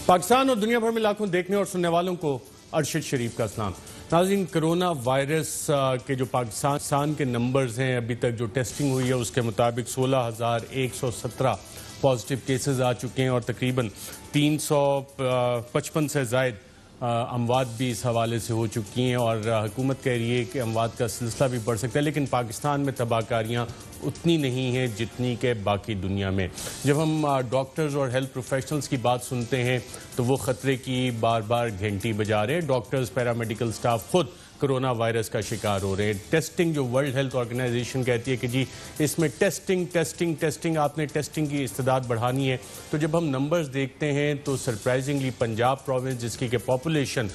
پاکستان اور دنیا بھر میں لاکھوں دیکھنے اور سننے والوں کو ارشد شریف کا سلام۔ ناظرین، کرونا وائرس کے جو پاکستان کے نمبرز ہیں ابھی تک جو ٹیسٹنگ ہوئی ہے اس کے مطابق 16,117 پازیٹیو کیسز آ چکے ہیں اور تقریباً 355 سے زائد اموات بھی اس حوالے سے ہو چکی ہیں، اور حکومت کہہ رہی ہے کہ اموات کا سلسلہ بھی بڑھ سکتا ہے، لیکن پاکستان میں تباہ کاریاں اتنی نہیں ہیں جتنی کہ باقی دنیا میں۔ جب ہم ڈاکٹرز اور ہیلتھ پروفیشنلز کی بات سنتے ہیں تو وہ خطرے کی بار بار گھنٹی بجا رہے ہیں۔ ڈاکٹرز، پیرامیڈیکل سٹاف خود کرونا وائرس کا شکار ہو رہے ہیں۔ ٹیسٹنگ جو ورلڈ ہیلتھ آرگنائزیشن کہتی ہے کہ جی اس میں ٹیسٹنگ آپ نے ٹیسٹنگ کی استعداد بڑھانی ہے، تو جب ہم نمبرز دیکھتے ہیں تو سرپرائزنگلی پنجاب پروونس، جس کی کہ پاپولیشن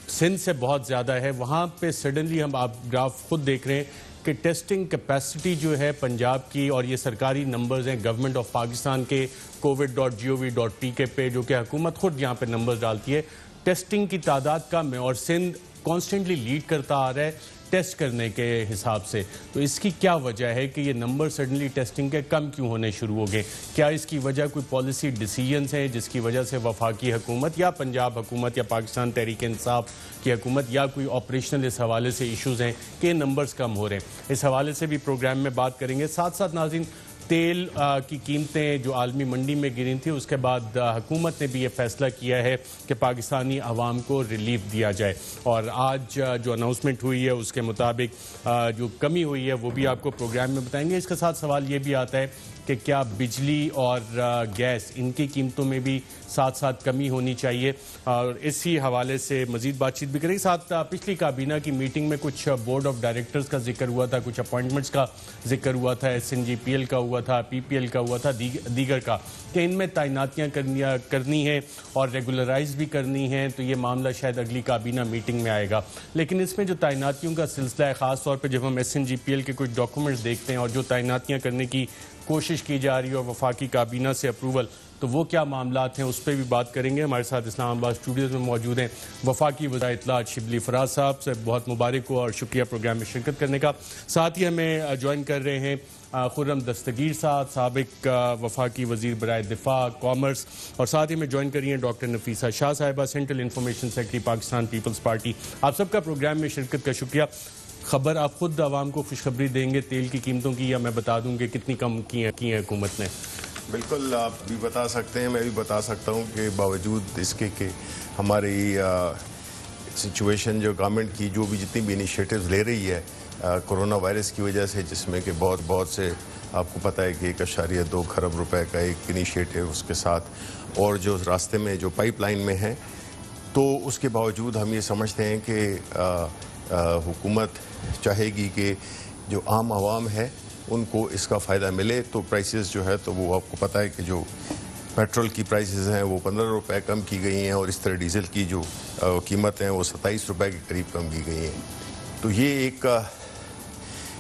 سندھ سے بہت زیادہ ہے، وہاں پہ سڈنلی آپ گراف خود دیکھ رہے ہیں کہ ٹیسٹنگ کیپیسٹی جو ہے پنجاب کی، اور یہ سرکاری نمبرز ہیں گورنمنٹ آف پاکستان کے covid.gov.pk پہ، جو کہ حکومت خود یہاں پہ نمبرز ڈالتی ہے، ٹیسٹنگ کی تعداد کم ہے اور سندھ کانسٹنٹلی لیڈ کرتا آ رہا ہے ٹیسٹ کرنے کے حساب سے۔ تو اس کی کیا وجہ ہے کہ یہ نمبر سڈنلی ٹیسٹنگ کے کم کیوں ہونے شروع ہو گئے؟ کیا اس کی وجہ کوئی پالیسی ڈیسیجنز ہیں جس کی وجہ سے وفاقی حکومت یا پنجاب حکومت یا پاکستان تحریک انصاف کی حکومت یا کوئی آپریشنل اس حوالے سے ایشوز ہیں کہ یہ نمبرز کم ہو رہے ہیں؟ اس حوالے سے بھی پروگرام میں بات کریں گے۔ ساتھ ساتھ ناظرین، تیل کی قیمتیں جو عالمی منڈی میں گری تھیں، اس کے بعد حکومت نے بھی یہ فیصلہ کیا ہے کہ پاکستانی عوام کو ریلیف دیا جائے، اور آج جو اناؤنسمنٹ ہوئی ہے اس کے مطابق جو کمی ہوئی ہے وہ بھی آپ کو پروگرام میں بتائیں گے۔ اس کے ساتھ سوال یہ بھی آتا ہے کہ کیا بجلی اور گیس ان کی قیمتوں میں بھی ساتھ ساتھ کمی ہونی چاہیے، اور اسی حوالے سے مزید بات چیت بھی کریں گے۔ ساتھ پچھلی کابینہ کی میٹنگ میں کچھ بورڈ آف ڈائریکٹرز کا ذکر ہوا تھا، کچھ اپوائنٹمنٹس کا ذکر ہوا تھا، SNGPL کا ہوا تھا، PPL کا ہوا تھا، دیگر کا، کہ ان میں تعیناتیاں کرنی ہیں اور ریگولرائز بھی کرنی ہیں، تو یہ معاملہ شاید اگلی کابینہ میٹنگ میں آئے گا۔ لیکن اس میں جو تعیناتیوں کا سلسلہ ہے، خاص طور پہ جب ہم SNGPL کے کچھ ڈاکومنٹس دیکھتے ہیں اور جو تعیناتیاں کرنے کی کوشش کی جا رہی ہے اور وفاقی کابینہ سے اپروول، تو وہ کیا معاملات ہیں اس پہ بھی بات کریں گے۔ ہمارے ساتھ اسلام آباد اسٹوڈیوز میں موجود ہیں وفاقی وزیر اطلاعات شبلی فراز صاحب، سے بہت مبارک ہو اور شکریہ پروگرام میں شرکت کرنے کا۔ ساتھ ہی ہمیں جوائن کر رہے ہیں خرم دستگیر صاحب، سابق وفاقی وزیر برائے دفاع کامرس، اور ساتھ ہی میں جوائن کر رہی ہیں ڈاکٹر نفیسہ شاہ صاحبہ، central information secretary Pakistan Peoples Party. آپ سب کا پروگرام میں شرکت کا شکریہ۔ خبر آپ خود عوام کو خوشخبری دیں گے تیل کی قیمتوں کی، یا میں بتا دوں کہ کتنی کم کی ہے حکومت نے؟ بالکل، آپ بھی بتا سکتے ہیں، میں بھی بتا سکتا ہوں کہ باوجود اس کے کہ ہماری سچویشن جو گورنمنٹ کی جو بھی جتنی بھی انیشیٹیوز لے رہی ہے کرونا وائرس کی وجہ سے، جس میں کہ بہت سے آپ کو پتہ ہے کہ 1.2 کھرب روپے کا ایک انیشیٹیو اس کے ساتھ، اور جو راستے میں جو پائپ لائن میں ہے، تو اس کے باوجود ہم یہ سمجھتے ہیں کہ حکومت چاہے گی کہ جو عام عوام ہے ان کو اس کا فائدہ ملے، تو پرائسز جو ہے تو وہ آپ کو پتہ ہے کہ جو پیٹرول کی پرائسز ہیں وہ 15 روپے کم کی گئی ہیں، اور اس طرح ڈیزل کی جو قیمت ہیں وہ 27 روپے کے قریب کم کی گئی ہیں۔ تو یہ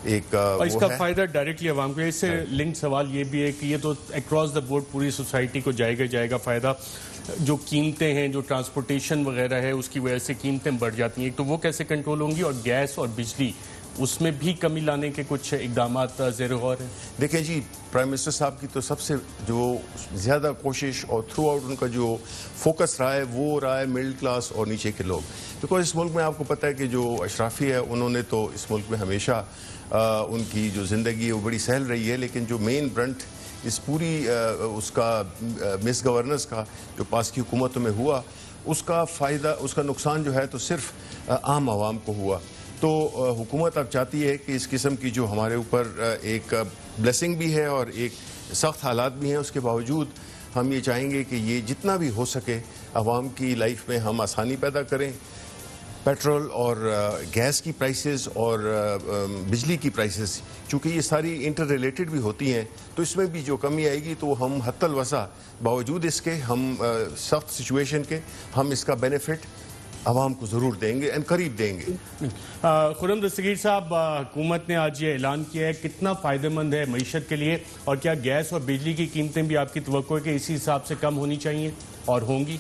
ایک اور اس کا فائدہ ڈائریکٹلی عوام کو۔ اس سے لنک سوال یہ بھی ہے کہ یہ تو اکراس دا بورڈ پوری سوسائٹی کو جائے گا فائدہ۔ جو قیمتیں ہیں، جو ٹرانسپورٹیشن وغیرہ ہے، اس کی وجہ سے قیمتیں بڑھ جاتی ہیں، تو وہ کیسے کنٹرول ہوں گی؟ اور گیس اور بجلی، اس میں بھی کمی لانے کے کچھ اقدامات زیر غور ہیں؟ دیکھیں جی، پرائم منسٹر صاحب کی تو سب سے جو زیادہ کوشش اور تھرو آؤٹ ان کا جو فوکس رہا ہے وہ رہا ہے مڈل کلاس اور نیچے کے لوگ، بیکاز اس ملک میں آپ کو پتہ ہے کہ جو اشرافی ہے انہوں نے تو اس ملک میں ہمیشہ ان کی جو زندگی ہے وہ بڑی سہل رہی ہے، لیکن جو مین برنٹ اس پوری اس کا مس گورننس کا جو پاس کی حکومتوں میں ہوا، اس کا فائدہ، اس کا نقصان جو ہے تو صرف عام عوام کو ہوا۔ تو حکومت اب چاہتی ہے کہ اس قسم کی جو ہمارے اوپر ایک بلیسنگ بھی ہے اور ایک سخت حالات بھی ہیں، اس کے باوجود ہم یہ چاہیں گے کہ یہ جتنا بھی ہو سکے عوام کی لائف میں ہم آسانی پیدا کریں۔ پیٹرول اور گیس کی پرائسز اور بجلی کی پرائسز، چونکہ یہ ساری انٹر ریلیٹڈ بھی ہوتی ہیں، تو اس میں بھی جو کمی آئے گی تو ہم حتی الوسع باوجود اس کے، ہم سخت سچویشن کے، ہم اس کا بینیفٹ عوام کو ضرور دیں گے، قریب دیں گے۔ خرم دستگیر صاحب، حکومت نے آج یہ اعلان کیا ہے، کتنا فائدہ مند ہے معیشت کے لیے، اور کیا گیس اور بجلی کی قیمتیں بھی آپ کی توقع ہے کہ اسی حساب سے کم ہونی چاہیے اور ہوں گی؟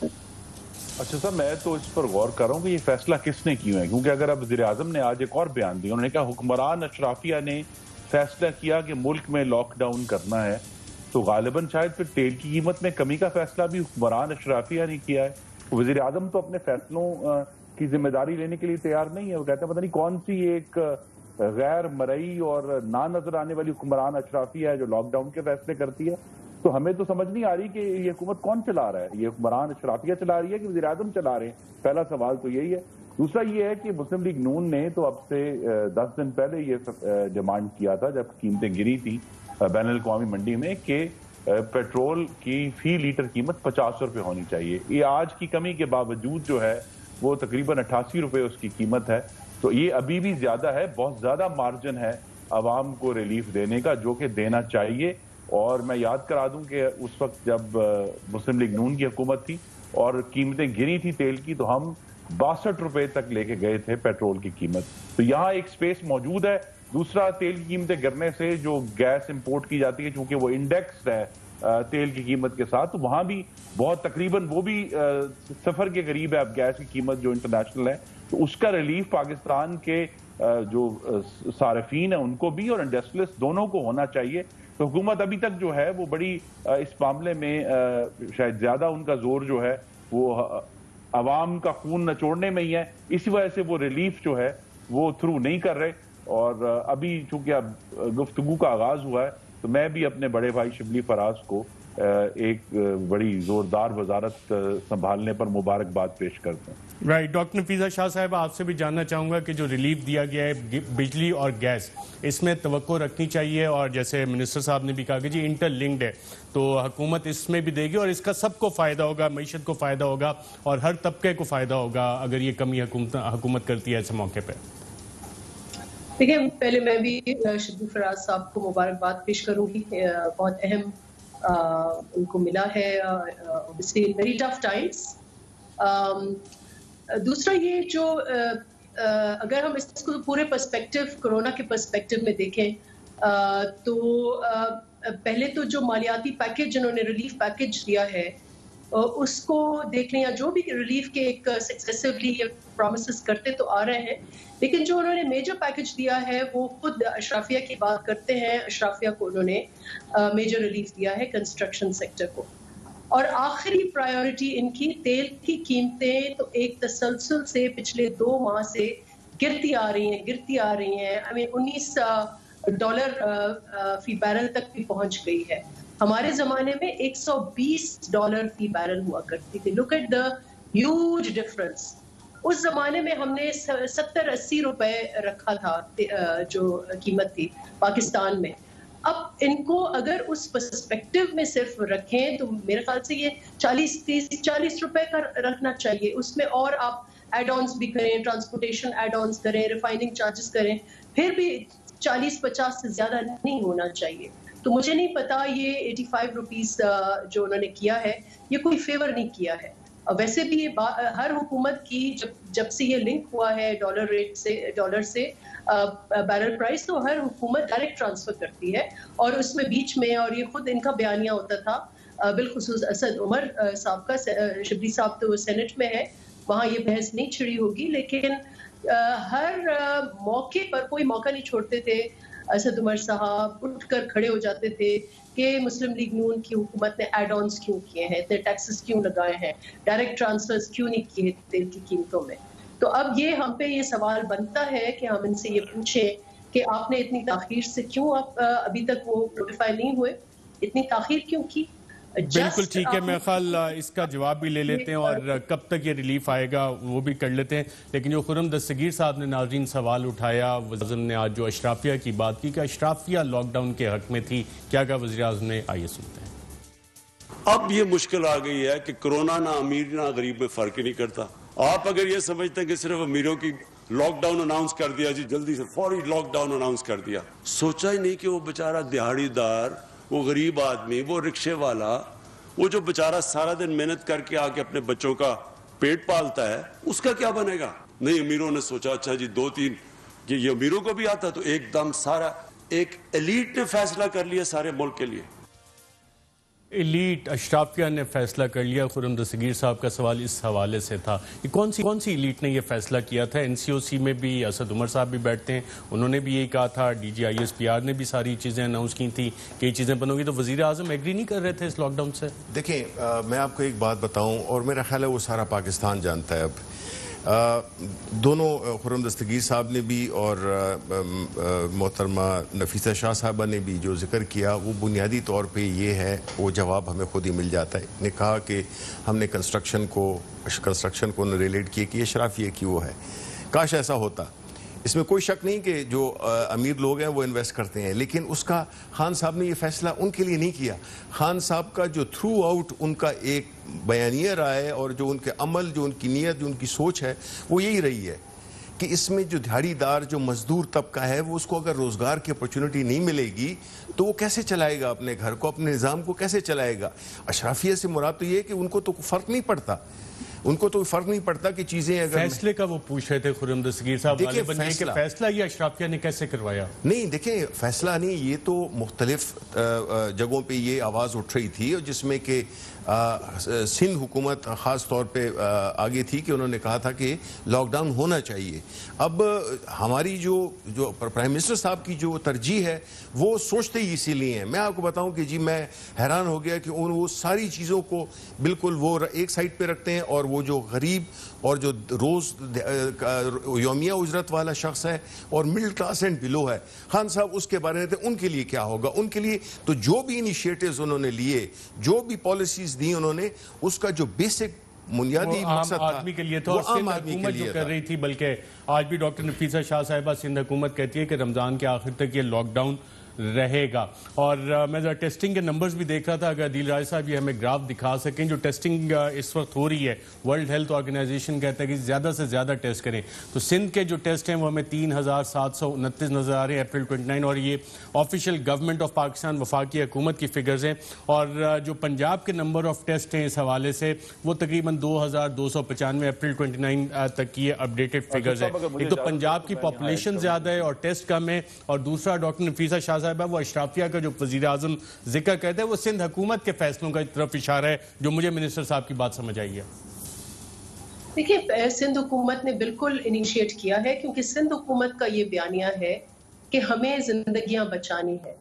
اچھا صاحب، میں تو اس پر غور کر رہا ہوں کہ یہ فیصلہ کس نے کیوں ہے، کیونکہ اگر اب وزیر اعظم نے آج ایک اور بیان دیا، انہوں نے کہا حکمران اشرافیہ نے فیصلہ کیا کہ ملک میں لاک ڈاؤن کرنا ہے، تو غالباً شاید پھر تیل کی قیمت میں کمی کا فیصلہ بھی حکمران اشرافیہ نے کیا ہے. وزیر اعظم تو اپنے فیصلوں کی ذمہ داری لینے کے لیے تیار نہیں ہے. وہ کہتے ہیں پتہ نہیں کون سی ایک غیر مرئی اور نہ نظر آنے والی حکمران اشرافیہ ہے جو لاک ڈاؤن کے فیصلے کرتی ہے. تو ہمیں تو سمجھ نہیں آ رہی کہ یہ حکومت کون چلا رہا ہے. یہ حکمران اشرافیہ چلا رہی ہے کہ وزیر اعظم چلا رہے ہیں؟ پہلا سوال تو یہی ہے. دوسرا یہ ہے کہ مسلم لیگ نون نے تو اب سے 10 دن پہلے یہ ڈیمانڈ کیا تھا جب قیمتیں گری تھی بین الاقوامی منڈی میں کہ پیٹرول کی فی لیٹر قیمت 50 روپے ہونی چاہیے. یہ آج کی کمی کے باوجود جو ہے وہ تقریباً 88 روپے اس کی قیمت ہے. تو یہ ابھی بھی زیادہ ہے, بہت زیادہ مارجن ہے عوام کو ریلیف دینے کا, جو کہ دینا چاہیے. اور میں یاد کرا دوں کہ اس وقت جب مسلم لیگ نون کی حکومت تھی اور قیمتیں گری تھی تیل کی, تو ہم 62 روپے تک لے کے گئے تھے پیٹرول کی قیمت. تو یہاں ایک سپیس موجود ہے. دوسرا, تیل کی قیمتیں گرنے سے جو گیس امپورٹ کی جاتی ہے چونکہ وہ انڈیکسڈ ہے تیل کی قیمت کے ساتھ, تو وہاں بھی بہت تقریباً وہ بھی صفر کے قریب ہے اب گیس کی قیمت جو انٹرنیشنل ہے. تو اس کا ریلیف پاکستان کے جو صارفین ہیں ان کو بھی اور انڈسٹریلسٹ دونوں کو ہونا چاہیے. تو حکومت ابھی تک جو ہے وہ بڑی اس معاملے میں شاید زیادہ ان کا زور جو ہے وہ عوام کا خون نچوڑنے میں ہی ہے. اسی وجہ سے وہ ریلیف جو ہے وہ تھرو نہیں کر رہے. اور ابھی چونکہ اب گفتگو کا آغاز ہوا ہے تو میں بھی اپنے بڑے بھائی شبلی فراز کو ایک بڑی زوردار وزارت سنبھالنے پر مبارکباد پیش کرتے ہیں. رائٹ. ڈاکٹر نفیسہ شاہ صاحب, آپ سے بھی جاننا چاہوں گا کہ جو ریلیف دیا گیا ہے بجلی اور گیس, اس میں توقع رکھنی چاہیے, اور جیسے منسٹر صاحب نے بھی کہا کہ جی انٹر لنکڈ ہے, تو حکومت اس میں بھی دے گی اور اس کا سب کو فائدہ ہوگا, معیشت کو فائدہ ہوگا اور ہر طبقے کو فائدہ ہوگا اگر یہ کمی حکومت کرتی ہے ایسے موقع پہ. دیکھیں, پہلے میں بھی شبلی فراز صاحب کو مبارکباد پیش کروں گی. بہت اہم ان کو ملا ہے ویری ٹف ٹائمس. دوسرا یہ جو اگر ہم اس کو پورے پرسپیکٹو کرونا کے پرسپیکٹو میں دیکھیں تو پہلے تو جو مالیاتی پیکج جنہوں نے ریلیف پیکج دیا ہے اس کو دیکھ لیں, یا جو بھی ریلیف کے ایک سکسیسولی پرومسز کرتے تو آ رہے ہیں, لیکن جو انہوں نے میجر پیکج دیا ہے وہ خود اشرافیہ کی بات کرتے ہیں. اشرافیہ کو انہوں نے میجر ریلیف دیا ہے کنسٹرکشن سیکٹر کو. اور آخری پرائیورٹی ان کی تیل کی قیمتیں تو ایک تسلسل سے پچھلے 2 ماہ سے گرتی آ رہی ہیں. $19 فی بیرل تک بھی پہنچ گئی ہے. ہمارے زمانے میں $120 فی بیرل ہوا کرتی تھی. Look at the huge difference. اس زمانے میں ہم نے 70-80 روپے رکھا تھا جو قیمت تھی پاکستان میں. اب ان کو اگر اس پرسپیکٹو میں صرف رکھیں تو میرے خیال سے یہ 40 روپے کا رکھنا چاہیے. اس میں اور آپ ایڈ آنس بھی کریں, ٹرانسپورٹیشن ایڈ آنس کریں, ریفائننگ چارجز کریں, پھر بھی 40-50 سے زیادہ نہیں ہونا چاہیے. تو مجھے نہیں پتا یہ 85 روپیز جو انہوں نے کیا ہے یہ کوئی فیور نہیں کیا ہے. ویسے بھی ہر حکومت کی جب سے یہ لنک ہوا ہے ڈالر سے بیرل پرائس, تو ہر حکومت ڈائریکٹ ٹرانسفر کرتی ہے. اور اس میں بیچ میں, اور یہ خود ان کا بیانیہ ہوتا تھا بالخصوص اسد عمر صاحب کا, شبلی صاحب تو سینٹ میں ہے, وہاں یہ بحث نہیں چھڑی ہوگی, لیکن ہر موقع پر کوئی موقع نہیں چھوڑتے تھے. اسد عمر صاحب اٹھ کر کھڑے ہو جاتے تھے کہ مسلم لیگ نون کی حکومت نے ایڈ آنس کیوں کیے ہیں, اتنے ٹیکسز کیوں لگائے ہیں, ڈائریکٹ ٹرانسفرز کیوں نہیں کیے تیل کی قیمتوں میں. تو اب یہ ہم پہ یہ سوال بنتا ہے کہ ہم ان سے یہ پوچھیں کہ آپ نے اتنی تاخیر سے کیوں آپ ابھی تک وہ نوٹیفائی نہیں ہوئے, اتنی تاخیر کیوں کی. بالکل ٹھیک ہے, میں خیال اس کا جواب بھی لے لیتے ہیں اور کب تک یہ ریلیف آئے گا وہ بھی کر لیتے ہیں. لیکن جو خرم دستگیر صاحب نے ناظرین سوال اٹھایا, وزیر اعظم نے آج جو اشرافیہ کی بات کی کہ اشرافیہ لاک ڈاؤن کے حق میں تھی, کیا کہا وزیر اعظم نے, آئیے سنتے ہیں. اب یہ مشکل آ گئی ہے کہ کرونا نہ امیر نہ غریب میں فرق ہی نہیں کرتا. آپ اگر یہ سمجھتے ہیں کہ صرف امیروں کی لاک ڈاؤن اناؤنس کر دیا, جی جلدی سے فوری لاک ڈاؤن اناؤنس کر دیا, سوچا ہی نہیں کہ وہ بیچارہ دیہڑی دار, وہ غریب آدمی, وہ رکشے والا, وہ جو بیچارہ سارا دن محنت کر کے آ کے اپنے بچوں کا پیٹ پالتا ہے, اس کا کیا بنے گا. نہیں, امیروں نے سوچا اچھا جی 2-3 کہ یہ امیروں کو بھی آتا, تو ایک دم سارا ایک ایلیٹ نے فیصلہ کر لیا سارے ملک کے لیے. ایلیٹ اشرافیہ نے فیصلہ کر لیا. خرم دستگیر صاحب کا سوال اس حوالے سے تھا کہ کون سی ایلیٹ نے یہ فیصلہ کیا تھا. این سی او سی میں بھی اسد عمر صاحب بھی بیٹھتے ہیں, انہوں نے بھی یہی کہا تھا. D G I S P R نے بھی ساری چیزیں اناؤنس کی تھیں کہ یہ چیزیں بنوں گی. تو وزیر اعظم ایگری نہیں کر رہے تھے اس لاک ڈاؤن سے؟ دیکھیں میں آپ کو ایک بات بتاؤں, اور میرا خیال ہے وہ سارا پاکستان جانتا ہے. اب دونوں خرم دستگیر صاحب نے بھی اور محترمہ نفیسہ شاہ صاحبہ نے بھی جو ذکر کیا وہ بنیادی طور پہ یہ ہے, وہ جواب ہمیں خود ہی مل جاتا ہے. نے کہا کہ ہم نے کنسٹرکشن کو ریلیٹ کیا کہ یہ اشرافیہ کی وہ ہے. کاش ایسا ہوتا. اس میں کوئی شک نہیں کہ جو امیر لوگ ہیں وہ انویسٹ کرتے ہیں, لیکن اس کا خان صاحب نے یہ فیصلہ ان کے لیے نہیں کیا. خان صاحب کا جو تھرو آؤٹ ان کا ایک بیانیہ رہا ہے, اور جو ان کے عمل, جو ان کی نیت, جو ان کی سوچ ہے, وہ یہی رہی ہے کہ اس میں جو دھاڑی دار جو مزدور طبقہ ہے وہ اس کو اگر روزگار کی اپرچونٹی نہیں ملے گی تو وہ کیسے چلائے گا اپنے گھر کو, اپنے نظام کو کیسے چلائے گا. اشرافیہ سے مراد تو یہ ہے کہ ان کو تو فرق نہیں پڑتا, ان کو تو فرق نہیں پڑتا کہ چیزیں اگر فیصلے کا وہ پوچھ رہے تھے خرم دستگیر صاحب غالباً یہ کہ فیصلہ یہ اشرافیہ نے کیسے کروایا. نہیں دیکھیں فیصلہ نہیں, یہ تو مختلف جگہوں پہ یہ آواز اٹھ رہی تھی, اور جس میں کہ سندھ حکومت خاص طور پہ آگے تھی کہ انہوں نے کہا تھا کہ لاک ڈاؤن ہونا چاہیے. اب ہماری جو پرائم منسٹر صاحب کی جو ترجیح ہے وہ سوچتے ہی اسی لیے ہیں. میں آپ کو بتاؤں کہ جی میں حیران ہو گیا کہ وہ ساری چیزوں کو بالکل وہ ایک سائڈ پہ رکھتے ہیں, اور وہ جو غریب اور جو روز یومیہ اجرت والا شخص ہے اور مڈل کلاس اینڈ بلو ہے, خان صاحب اس کے بارے میں ان کے لیے کیا ہوگا. ان کے لیے تو جو بھی انیشیٹوز انہوں نے لیے, جو بھی پالیسیز دی انہوں نے, اس کا جو بیسک بنیادی مقصد تھا آدمی کے لیے تھا, اور سندھ حکومت جو کر رہی تھی. بلکہ آج بھی ڈاکٹر نفیسہ شاہ صاحبہ سندھ حکومت کہتی ہے کہ رمضان کے آخر تک یہ لاک ڈاؤن رہے گا. اور میں ذرا ٹیسٹنگ کے نمبرز بھی دیکھ رہا تھا, اگر عدیل راج صاحب یہ ہمیں گراف دکھا سکیں. جو ٹیسٹنگ اس وقت ہو رہی ہے, ورلڈ ہیلتھ آرگنائزیشن کہتا ہے کہ زیادہ سے زیادہ ٹیسٹ کریں. تو سندھ کے جو ٹیسٹ ہیں وہ ہمیں 3729 نظر آ رہے ہیں اپریل 29, اور یہ آفیشیل گورنمنٹ آف پاکستان وفاقی حکومت کی فگرز ہیں. اور جو پنجاب کے نمبر آف ٹیسٹ ہیں اس حوالے سے وہ تقریباً 2295 اپریل 29 تک کی اپڈیٹڈ فگرز ہیں. ایک تو پنجاب کی پاپولیشن زیادہ ہے اور ٹیسٹ کم ہے, اور دوسرا ڈاکٹر نفیسہ شاہ وہ اشرافیہ کا جو وزیر اعظم ذکر کرتے ہیں وہ سندھ حکومت کے فیصلوں کا طرف اشارہ ہے, جو مجھے منسٹر صاحب کی بات سمجھ آئی ہے. دیکھیں سندھ حکومت نے بالکل انیشیٹ کیا ہے, کیونکہ سندھ حکومت کا یہ بیانیہ ہے کہ ہمیں زندگیاں بچانی ہے,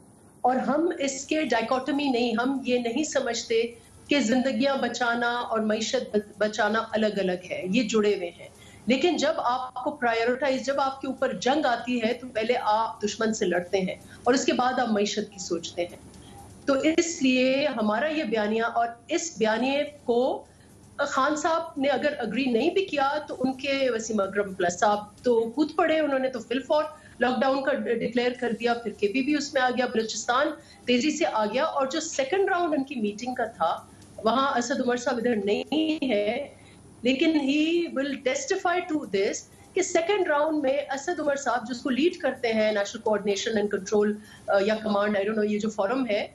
اور ہم اس کے ڈائیکوٹمی نہیں, ہم یہ نہیں سمجھتے کہ زندگیاں بچانا اور معیشت بچانا الگ الگ ہے, یہ جڑے ہوئے ہیں. لیکن جب آپ کو پرائیورٹائز, جب آپ کے اوپر جنگ آتی ہے تو پہلے آپ دشمن سے لڑتے ہیں اور اس کے بعد آپ معیشت کی سوچتے ہیں. تو اس لیے ہمارا یہ بیانیہ, اور اس بیانیے کو خان صاحب نے اگر اگری نہیں بھی کیا تو ان کے وسیم اکرم پلس صاحب تو کود پڑے, انہوں نے تو فل فور لاک ڈاؤن کا ڈکلیئر کر دیا, پھر کے پی بھی اس میں آ گیا, بلوچستان تیزی سے آ گیا. اور جو سیکنڈ راؤنڈ ان کی میٹنگ کا تھا وہاں اسد عمر صاحب ادھر نہیں ہے, لیکن he will testify to this کہ سیکنڈ راؤنڈ میں اسد عمر صاحب جس کو لیڈ کرتے ہیں نیشنل کوآرڈینیشن اینڈ کنٹرول یا کمانڈ, آئی ڈونٹ نو یہ جو فورم ہے,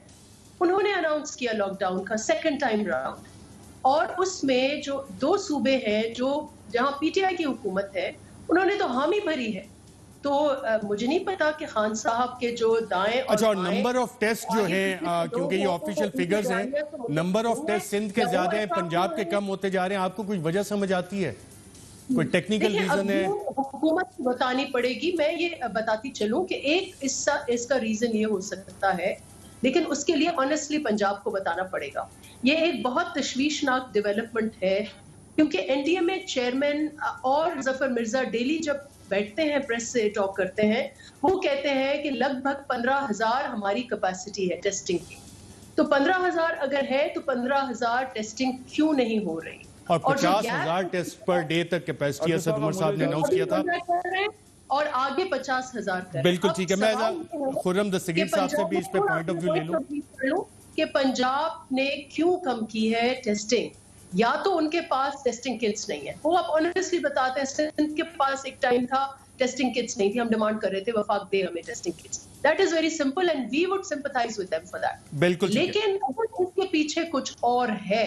انہوں نے اناؤنس کیا لاک ڈاؤن کا سیکنڈ ٹائم راؤنڈ. اور اس میں جو 2 صوبے ہیں جہاں پی ٹی آئی کی حکومت ہے, انہوں نے تو حامی بھری ہے. تو مجھے نہیں پتا کہ خان صاحب کے جو دائیں اور نمبر آف ٹیسٹ جو ہیں, کیونکہ یہ آفیشیل فگرز ہیں, نمبر آف ٹیسٹ سندھ کے زیادہ ہیں, پنجاب کے کم ہوتے جا رہے ہیں. آپ کو کوئی وجہ سمجھ آتی ہے, کوئی ٹیکنیکل ریزن ہے؟ حکومت بتانی پڑے گی. میں یہ بتاتی چلوں کہ ایک اس کا ریزن یہ ہو سکتا ہے, لیکن اس کے لیے آنیسٹلی پنجاب کو بتانا پڑے گا. یہ ایک بہت تشویشناک ڈیولپمنٹ ہے, کیونکہ این ڈی ایم اے چیئرمین اور ظفر مرزا ڈیلی جب بیٹھتے ہیں پریس سے ٹاک کرتے ہیں, وہ کہتے ہیں کہ لگ بھگ 15,000 ہماری کیپیسٹی ہے ٹیسٹنگ کی. تو 15,000 اگر ہے تو 15,000 ٹیسٹنگ کیوں نہیں ہو رہی؟ اور 50,000 ٹیسٹ پر ڈے تک کیپیسٹی اسد عمر صاحب نے اناؤنس کیا تھا, اور آگے 50,000 کر. بالکل ٹھیک ہے. میں خرم دستگیر صاحب سے بھی اس پہ پوائنٹ آف ویو لے لوں کہ پنجاب نے کیوں کم کی ہے ٹیسٹنگ. یا تو ان کے پاس ٹیسٹنگ کٹس نہیں ہے, وہ آپ آنیسٹلی بتاتے ہیں. سندھ کے پاس ایک ٹائم تھا ٹیسٹنگ کٹس نہیں تھی, ہم ڈیمانڈ کر رہے تھے وفاق دے ہمیں testing kits. That is very simple and we would sympathise with them for that. بالکل. لیکن اس کے پیچھے کچھ اور ہے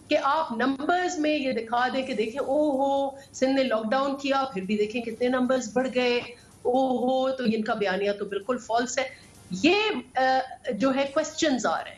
کہ آپ نمبرز میں یہ دکھا دیں کہ دیکھیں او ہو سندھ نے لاک ڈاؤن کیا, پھر بھی دیکھیں کتنے نمبرز بڑھ گئے, او ہو, تو ان کا بیانیہ تو بالکل فالس ہے. یہ جو ہے کوسچنز آ رہے ہیں.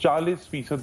40%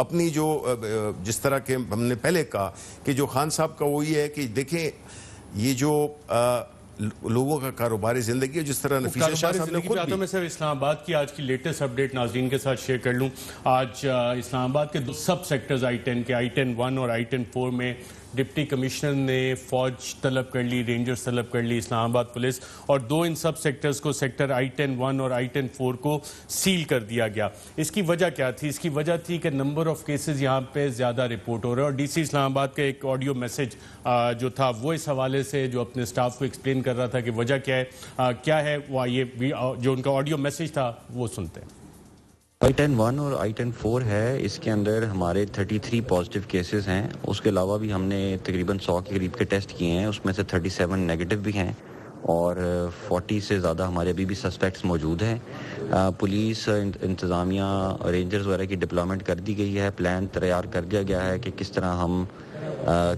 اپنی جو جس طرح کے ہم نے پہلے کہا کہ جو خان صاحب کا وہ یہ ہے کہ دیکھیں یہ جو لوگوں کا کاروبار زندگی ہے، جس طرح نفیسہ شاہ صاحب نے خود بھی. میں صرف اسلام آباد کی آج کی لیٹسٹ اپڈیٹ ناظرین کے ساتھ شیئر کر لوں. آج اسلام آباد کے دو سب سیکٹرز I-10 کے I-10 1 اور I-10 4 میں ڈپٹی کمشنر نے فوج طلب کر لی، رینجرز طلب کر لی، اسلام آباد پولیس، اور دو ان سب سیکٹرز کو سیکٹر I-10 1 اور I-10 4 کو سیل کر دیا گیا. اس کی وجہ کیا تھی؟ اس کی وجہ تھی کہ نمبر آف کیسز یہاں پہ زیادہ رپورٹ ہو رہے ہیں، اور ڈی سی اسلام آباد کا ایک آڈیو میسج جو تھا وہ اس حوالے سے جو اپنے سٹاف کو ایکسپلین کر رہا تھا کہ وجہ کیا ہے وہ یہ جو ان کا آڈیو میسج تھا وہ سنتے ہیں. I-10 1 اور I-10 4 ہے، اس کے اندر ہمارے 33 پازیٹیو کیسز ہیں. اس کے علاوہ بھی ہم نے تقریباً 100 کے قریب کے ٹیسٹ کیے ہیں، اس میں سے 37 نیگیٹو بھی ہیں اور 40 سے زیادہ ہمارے ابھی بھی سسپیکٹس موجود ہیں. پولیس انتظامیہ رینجرز وغیرہ کی ڈپلائمنٹ کر دی گئی ہے، پلان تیار کر دیا گیا ہے کہ کس طرح ہم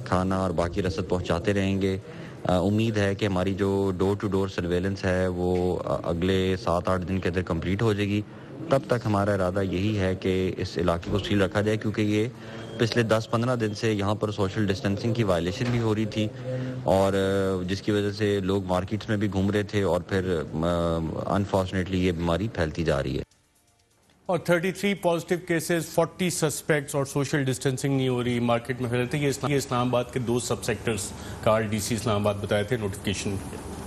کھانا اور باقی رسد پہنچاتے رہیں گے. امید ہے کہ ہماری جو ڈور ٹو ڈور سرویلنس ہے وہ اگلے 7-8 دن کے اندر کمپلیٹ ہو جائے گی. تب تک ہمارا ارادہ یہی ہے کہ اس علاقے کو سیل رکھا جائے، کیونکہ یہ پچھلے 10-15 دن سے یہاں پر سوشل ڈسٹینسنگ کی وائلیشن بھی ہو رہی تھی، اور جس کی وجہ سے لوگ مارکیٹس میں بھی گھوم رہے تھے، اور پھر انفارچونیٹلی یہ بیماری پھیلتی جا رہی ہے. اور 33 پازیٹیو کیسز، 40 سسپیکٹس، اور سوشل ڈسٹینسنگ نہیں ہو رہی، مارکیٹ میں پھیلتے. یہ اسلام آباد کے دو سب سیکٹرز کا ڈی سی اسلام آباد بتائے تھے نوٹیفیکیشن.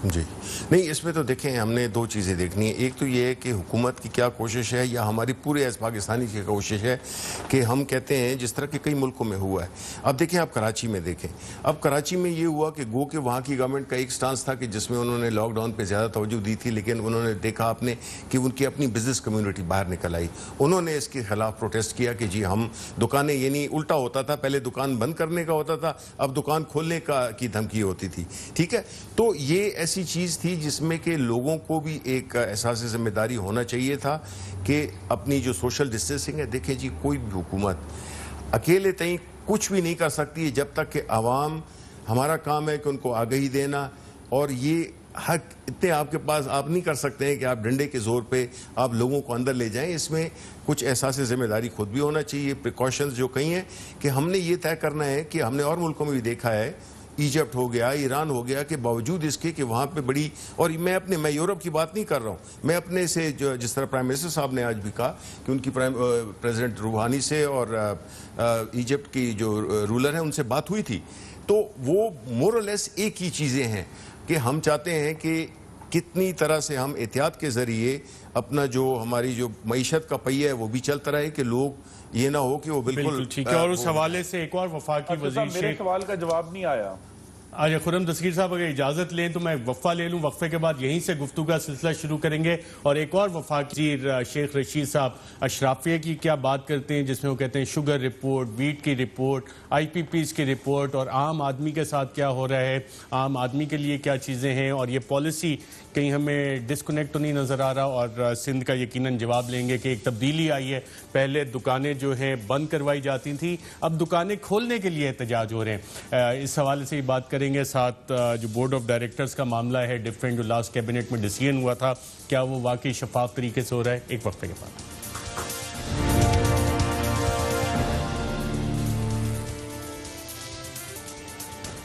جی نہیں، اس میں تو دیکھیں ہم نے دو چیزیں دیکھنی ہیں. ایک تو یہ ہے کہ حکومت کی کیا کوشش ہے، یا ہماری پورے ایز پاکستانی کی کوشش ہے کہ ہم کہتے ہیں جس طرح کہ کئی ملکوں میں ہوا ہے. اب دیکھیں آپ کراچی میں دیکھیں، اب کراچی میں یہ ہوا کہ گو کہ وہاں کی گورنمنٹ کا ایک سٹانس تھا کہ جس میں انہوں نے لاک ڈاؤن پہ زیادہ توجہ دی تھی، لیکن انہوں نے دیکھا آپ نے کہ ان کی اپنی بزنس کمیونٹی باہر نکل آئی. انہوں نے اس کے خلاف پروٹیسٹ کیا کہ جی ہم دکانیں، یعنی الٹا ہوتا تھا، پہلے دکان بند کرنے کا ہوتا تھا، اب دکان کھولنے کی دھمکی ہوتی تھی. ٹھیک ہے، تو یہ ایسی چیز تھی جس میں کہ لوگوں کو بھی ایک احساس ذمہ داری ہونا چاہیے تھا کہ اپنی جو سوشل ڈسٹینسنگ ہے. دیکھیں جی کوئی بھی حکومت اکیلے تئیں کچھ بھی نہیں کر سکتی جب تک کہ عوام، ہمارا کام ہے کہ ان کو آگہی دینا، اور یہ حق اتنے آپ کے پاس آپ نہیں کر سکتے ہیں کہ آپ ڈنڈے کے زور پہ آپ لوگوں کو اندر لے جائیں. اس میں کچھ احساس ذمہ داری خود بھی ہونا چاہیے. پریکاشنز جو کہیں ہیں کہ ہم نے یہ طے کرنا ہے کہ ہم نے اور ملکوں میں بھی دیکھا ہے، ایجپٹ ہو گیا، ایران ہو گیا، کہ باوجود اس کے کہ وہاں پہ بڑی، اور میں یورپ کی بات نہیں کر رہا ہوں، میں اپنے سے جو جس طرح پرائم منسٹر صاحب نے آج بھی کہا کہ ان کی پریزیڈنٹ روحانی سے اور ایجپٹ کی جو رولر ہیں ان سے بات ہوئی تھی، تو وہ مور اور لیس ایک ہی چیزیں ہیں کہ ہم چاہتے ہیں کہ کتنی طرح سے ہم احتیاط کے ذریعے اپنا جو ہماری جو معیشت کا پہیہ ہے وہ بھی چلتا رہے، کہ لوگ یہ نہ ہو کہ وہ بالکل ٹھیک ہے. اور اس حوالے سے ایک اور وفاقی وزیر میرے سوال کا جواب نہیں آیا. آج خرم دستگیر صاحب اگر اجازت لیں تو میں وقفہ لے لوں، وقفے کے بعد یہیں سے گفتگو کا سلسلہ شروع کریں گے. اور ایک اور وفاقی وزیر شیخ رشید صاحب اشرافیہ کی کیا بات کرتے ہیں، جس میں وہ کہتے ہیں شوگر رپورٹ، ویٹ کی رپورٹ، IPPs کی رپورٹ، اور عام آدمی کے ساتھ کیا ہو رہا ہے، عام آدمی کے لیے کیا چیزیں ہیں، اور یہ پالیسی کہیں ہمیں ڈسکنیکٹ تو نہیں نظر آ رہا. اور سندھ کا یقیناً جواب لیں گے کہ ایک تبدیلی آئی ہے، پہلے دکانیں جو ہیں بند کروائی جاتی تھیں، اب دکانیں کھولنے کے لیے احتجاج ہو رہے ہیں. اس حوالے سے ہی بات کریں گے. ساتھ جو بورڈ آف ڈائریکٹرز کا معاملہ ہے ڈیفرنٹ، جو لاسٹ کیبنٹ میں ڈیسیژن ہوا تھا، کیا وہ واقعی شفاف طریقے سے ہو رہا ہے؟ ایک وقفے کے بعد.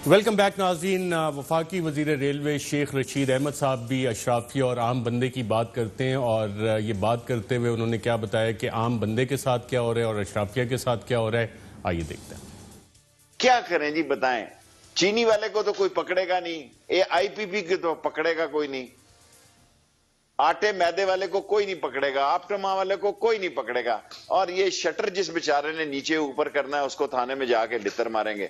ویلکم بیک ناظرین. وفاقی وزیر ریلوے شیخ رشید احمد صاحب بھی اشرافیہ اور عام بندے کی بات کرتے ہیں، اور یہ بات کرتے ہوئے انہوں نے کیا بتایا کہ عام بندے کے ساتھ کیا ہو رہا ہے اور اشرافیہ کے ساتھ کیا ہو رہا ہے. آئیے دیکھتے ہیں. کیا کریں جی بتائیں. چینی والے کو تو کوئی پکڑے گا نہیں، IPP کو تو پکڑے گا کوئی نہیں، آٹے میدے والے کو کوئی نہیں پکڑے گا، آپٹما والے کو کوئی نہیں پکڑے گا، اور یہ شٹر جس بیچارے نے نیچے اوپر کرنا ہے اس کو تھانے میں جا کے لتر ماریں گے،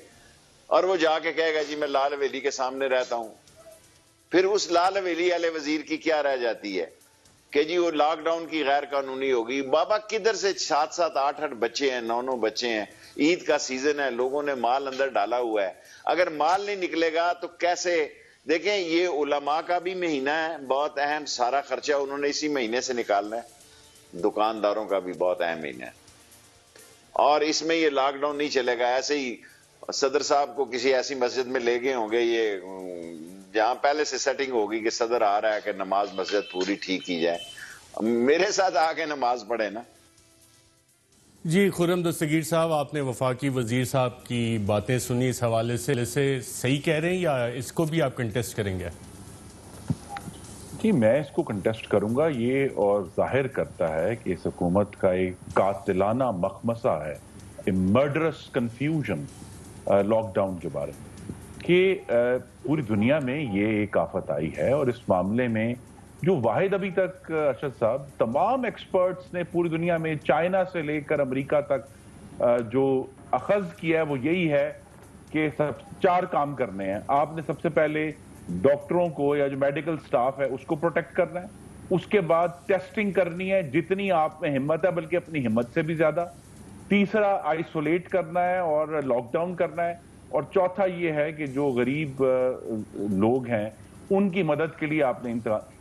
اور وہ جا کے کہے گا جی میں لال حویلی کے سامنے رہتا ہوں. پھر اس لال حویلی والے وزیر کی کیا رہ جاتی ہے کہ جی وہ لاک ڈاؤن کی غیر قانونی ہوگی. بابا کدھر سے 7-7 8-8 بچے ہیں، 9-9 بچے ہیں، عید کا سیزن ہے، لوگوں نے مال اندر ڈالا ہوا ہے. اگر مال نہیں نکلے گا تو کیسے؟ دیکھیں یہ علماء کا بھی مہینہ ہے بہت اہم، سارا خرچہ انہوں نے اسی مہینے سے نکالنا ہے. دکانداروں کا بھی بہت اہم مہینہ ہے، اور اس میں یہ لاک ڈاؤن نہیں چلے گا. ایسے ہی صدر صاحب کو کسی ایسی مسجد میں لے گئے ہوں گے، یہ جہاں پہلے سے سیٹنگ ہوگی کہ صدر آ رہا ہے کہ نماز مسجد پوری ٹھیک کی جائے، میرے ساتھ آ کے نماز پڑھے نا. جی خرم دستگیر صاحب، آپ نے وفاقی وزیر صاحب کی باتیں سنی، اس حوالے سے صحیح کہہ رہے ہیں یا اس کو بھی آپ کنٹیسٹ کریں گے؟ جی میں اس کو کنٹیسٹ کروں گا، یہ اور ظاہر کرتا ہے کہ اس حکومت کا ایک قاتلانہ مخمصہ ہے، مرڈرس کنفیوژن لاک ڈاؤن کے بارے میں، کہ پوری دنیا میں یہ ایک آفت آئی ہے، اور اس معاملے میں جو واحد ابھی تک ارشد صاحب تمام ایکسپرٹس نے پوری دنیا میں چائنا سے لے کر امریکہ تک جو اخذ کیا ہے وہ یہی ہے کہ چار کام کرنے ہیں. آپ نے سب سے پہلے ڈاکٹروں کو یا جو میڈیکل سٹاف ہے اس کو پروٹیکٹ کرنا ہے، اس کے بعد ٹیسٹنگ کرنی ہے جتنی آپ میں ہمت ہے، بلکہ اپنی ہمت سے بھی زیادہ. تیسرا آئسولیٹ کرنا ہے اور لاک ڈاؤن کرنا ہے، اور چوتھا یہ ہے کہ جو غریب لوگ ہیں ان کی مدد کے لیے آپ نے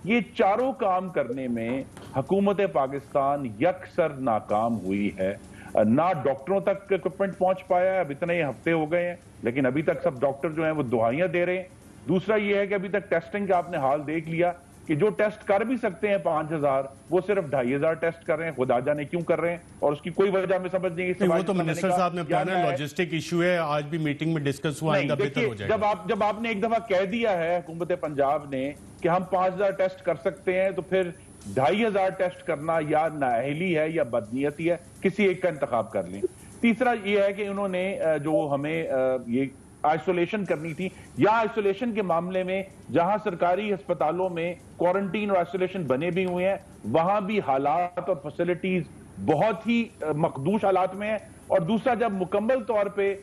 یہ چاروں کام کرنے میں حکومت پاکستان یکسر ناکام ہوئی ہے. نہ ڈاکٹروں تک اکوپمنٹ پہنچ پایا ہے، اب اتنے ہفتے ہو گئے ہیں لیکن ابھی تک سب ڈاکٹر جو ہیں وہ دعائیاں دے رہے ہیں. دوسرا یہ ہے کہ ابھی تک ٹیسٹنگ کا آپ نے حال دیکھ لیا کہ جو ٹیسٹ کر بھی سکتے ہیں 5000 وہ صرف 2500 ٹیسٹ کر رہے ہیں. خدا جانے کیوں کر رہے ہیں، اور اس کی کوئی وجہ میں سمجھ نہیں. وہ تو منسٹر صاحب نے بتایا لاجسٹک ایشو ہے، آج بھی میٹنگ میں ڈسکس ہوا، آئندہ بہتر ہو جائے گا. جب آپ نے ایک دفعہ کہہ دیا ہے حکومت پنجاب نے کہ ہم 5000 ٹیسٹ کر سکتے ہیں، تو پھر 2500 ٹیسٹ کرنا یا نااہلی ہے یا بدنیتی ہے، کسی ایک کا انتخاب کر لیں. تیسرا یہ ہے کہ انہوں نے جو ہمیں یہ آئسولیشن کرنی تھی، یا آئسولیشن کے معاملے میں جہاں سرکاری ہسپتالوں میں کوارنٹین اور آئسولیشن بنے بھی ہوئے ہیں وہاں بھی حالات اور فیسلٹیز بہت ہی مخدوش حالات میں ہیں. اور دوسرا جب مکمل طور پہ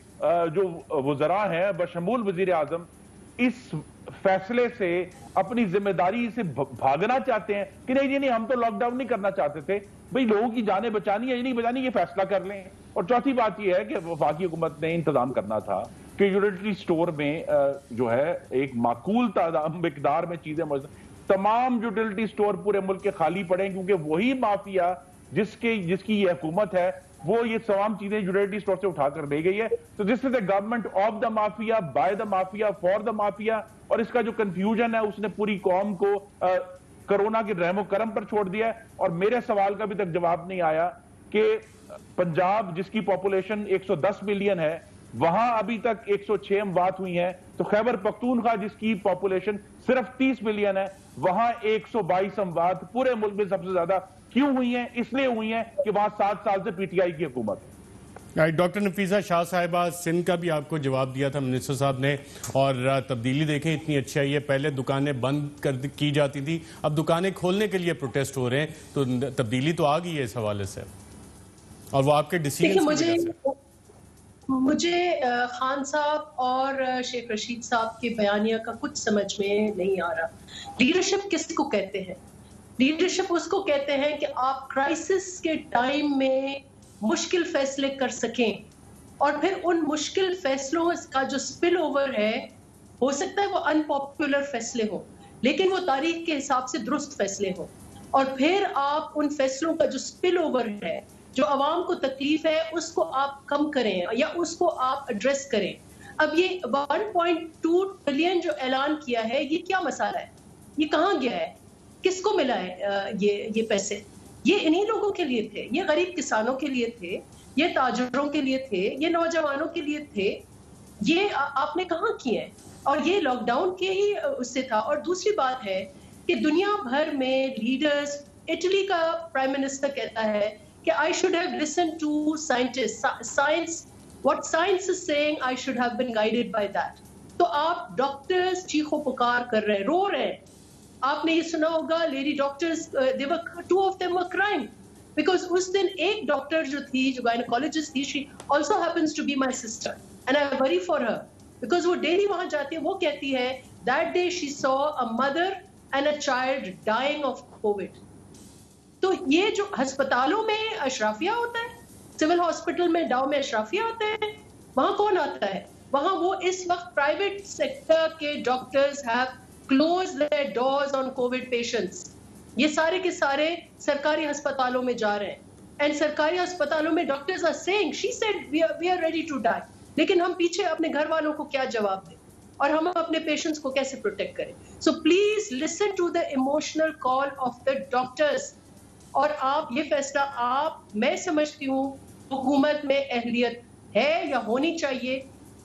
جو وزراء ہیں بشمول وزیر اعظم اس فیصلے سے اپنی ذمہ داری سے بھاگنا چاہتے ہیں کہ نہیں ہم تو لاک ڈاؤن نہیں کرنا چاہتے تھے، بھئی لوگوں کی جانیں بچانی ہے یا نہیں بچانی، یہ فیصلہ کر لیں. اور چوتھی بات یہ ہے کہ وفاقی حکومت نے انتظام کرنا تھا کہ یوٹیلیٹی سٹور میں جو ہے ایک معقول مقدار میں چیزیں تمام یوٹیلیٹی سٹور پورے ملک کے خالی پڑیں، کیونکہ وہی مافیا جس کی یہ حکومت ہے وہ یہ تمام چیزیں یوٹیلیٹی سٹور سے اٹھا کر دے گئی ہے. تو this is a government of the mafia, by the mafia, for the mafia. اور اس کا جو کنفیوژن ہے اس نے پوری قوم کو کرونا کے رحم و کرم پر چھوڑ دیا ہے. اور میرے سوال کا ابھی تک جواب نہیں آیا کہ پنجاب جس کی پاپولیشن 110 ملین ہے وہاں ابھی تک 106 اموات ہوئی ہیں، تو خیبر پختونخوا جس کی پاپولیشن صرف 30 ملین ہے وہاں 122 اموات پورے ملک میں سب سے زیادہ کیوں ہوئی ہیں؟ اس لیے ہوئی ہیں کہ وہاں 7 سال سے پی ٹی آئی کی حکومت. ڈاکٹر نفیسہ شاہ صاحبہ، سندھ کا بھی آپ کو جواب دیا تھا منسٹر صاحب نے، اور تبدیلی دیکھیں اتنی اچھی آئی ہے. پہلے دکانیں بند کی جاتی تھی، اب دکانیں کھولنے کے لیے پروٹیسٹ ہو رہے ہیں، تو تبدیلی تو آ گئی ہے اس حوالے سے، اور وہ آپ کے ڈیسیجن کی وجہ سے. مجھے خان صاحب اور شیخ رشید صاحب کے بیانیہ کا کچھ سمجھ میں نہیں آ رہا. لیڈرشپ کس کو کہتے ہیں؟ لیڈرشپ اس کو کہتے ہیں کہ آپ کرائسس کے ٹائم میں مشکل فیصلے کر سکیں، اور پھر ان مشکل فیصلوں کا جو سپل اوور ہے، ہو سکتا ہے وہ ان پاپولر فیصلے ہوں لیکن وہ تاریخ کے حساب سے درست فیصلے ہوں، اور پھر آپ ان فیصلوں کا جو سپل اوور ہے، جو عوام کو تکلیف ہے، اس کو آپ کم کریں یا اس کو آپ ایڈریس کریں. اب یہ 1.2 ٹریلین جو اعلان کیا ہے، یہ کیا مسئلہ ہے؟ یہ کہاں گیا ہے؟ کس کو ملا ہے یہ پیسے؟ یہ انہی لوگوں کے لیے تھے، یہ غریب کسانوں کے لیے تھے، یہ تاجروں کے لیے تھے، یہ نوجوانوں کے لیے تھے. یہ آپ نے کہاں کیے ہیں؟ اور یہ لاک ڈاؤن کے ہی اس سے تھا. اور دوسری بات ہے کہ دنیا بھر میں لیڈرز، اٹلی کا پرائم منسٹر کہتا ہے کہ I should have listened to scientists. Science, what science is saying, I should have been guided by that. تو آپ ڈاکٹرز چیخو پکار کر رہے ہیں، رو رہے ہیں. آپ نے یہ سنا ہوگا lady doctors, two of them were crying because اس دن ایک ڈاکٹر جو تھی، جو گائنیکولوجسٹ تھی، she also happens to be my sister and I worry for her because وہ ڈیلی وہاں جاتی ہے. وہ کہتی ہے that day she saw a mother and a child dying of COVID. تو یہ جو ہسپتالوں میں اشرافیہ ہوتا ہے، سول ہاسپٹل میں ڈاؤ میں اشرافیہ ہوتے ہیں، وہاں کون آتا ہے؟ وہاں وہ اس وقت پرائیویٹ سیکٹر کے doctors have closed their doors on COVID patients. یہ سارے کے سارے سرکاری ہسپتالوں میں جا رہے ہیں، اینڈ سرکاری ہسپتالوں میں doctors are saying, she said we are ready to die. لیکن ہم پیچھے اپنے گھر والوں کو کیا جواب دیں، اور ہم اپنے پیشنٹس کو کیسے پروٹیکٹ کریں؟ So please listen to the emotional call of the doctors. اور آپ یہ فیصلہ میں سمجھتی ہوں حکومت میں اہلیت ہے یا ہونی چاہیے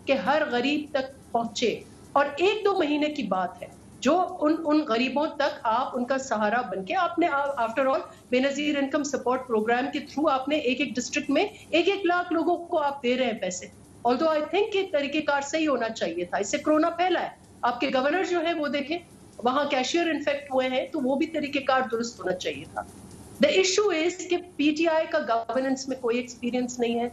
کہ ہر غریب تک پہنچے. اور 1-2 مہینے کی بات ہے جو ان غریبوں تک آپ ان کا سہارا بن کے آپ نے آفٹر آل بے نظیر انکم سپورٹ پروگرام کے تھرو آپ نے ایک ڈسٹرکٹ میں 1 لاکھ لوگوں کو آپ دے رہے ہیں پیسے. although I think کہ طریقہ کار صحیح ہونا چاہیے تھا. اس سے کرونا پھیلا ہے. آپ کے گورنر جو ہے وہ دیکھیں وہاں کیشیئر انفیکٹ ہوئے ہیں تو وہ بھی طریقہ کار درست ہونا چاہیے تھا. دا ایشو از کہ پی ٹی آئی کا گورننس میں کوئی ایکسپیرینس نہیں ہے.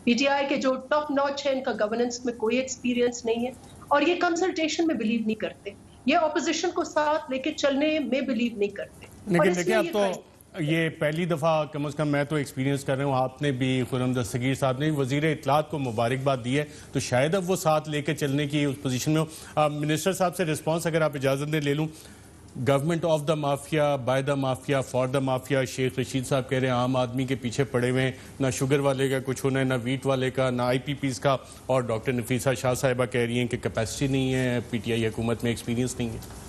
پی ٹی آئی کے جو ٹاپ ناچ ہے ان کا گورننس میں کوئی ایکسپیرینس نہیں ہے اور یہ کنسلٹیشن میں بلیو نہیں کرتے. یہ اپوزیشن کو ساتھ لے کے چلنے میں بلیو نہیں کرتے. لیکن دیکھیں اب تو یہ پہلی دفعہ کم از کم میں تو ایکسپیرینس کر رہا ہوں, آپ نے بھی, خرم دستگیر صاحب نے وزیر اطلاعات کو مبارکباد دی ہے, تو شاید اب وہ ساتھ لے کے چلنے کی اس پوزیشن میں ہو. منسٹر صاحب سے رسپانس اگر آپ اجازت دیں لے لوں. Government of the mafia, by the mafia, for the mafia. Sheikh Rashid صاحب کہہ رہے ہیں عام آدمی کے پیچھے پڑے ہوئے ہیں, نہ شوگر والے کا کچھ ہونا ہے, نہ ویٹ والے کا, نہ آئی پی پیز کا. اور ڈاکٹر نفیسہ شاہ صاحبہ کہہ رہی ہیں کہ کیپیسٹی نہیں ہے, پی ٹی آئی حکومت میں ایکسپیرینس نہیں ہے.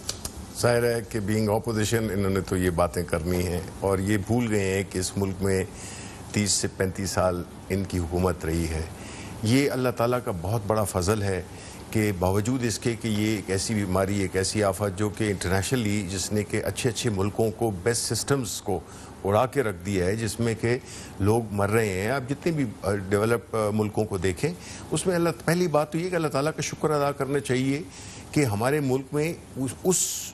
ظاہر ہے کہ بینگ اپوزیشن انہوں نے تو یہ باتیں کرنی ہیں اور یہ بھول گئے ہیں کہ اس ملک میں 30 سے 35 سال ان کی حکومت رہی ہے. یہ اللہ تعالیٰ کا بہت بڑا فضل ہے کہ باوجود اس کے کہ یہ ایک ایسی بیماری, ایک ایسی آفت جو کہ انٹرنیشنلی جس نے کہ اچھے اچھے ملکوں کو, بیسٹ سسٹمز کو اڑا کے رکھ دیا ہے, جس میں کہ لوگ مر رہے ہیں. آپ جتنے بھی ڈیولپ ملکوں کو دیکھیں اس میں پہلی بات تو یہ کہ اللہ تعالیٰ کا شکر ادا کرنا چاہیے کہ ہمارے ملک میں اس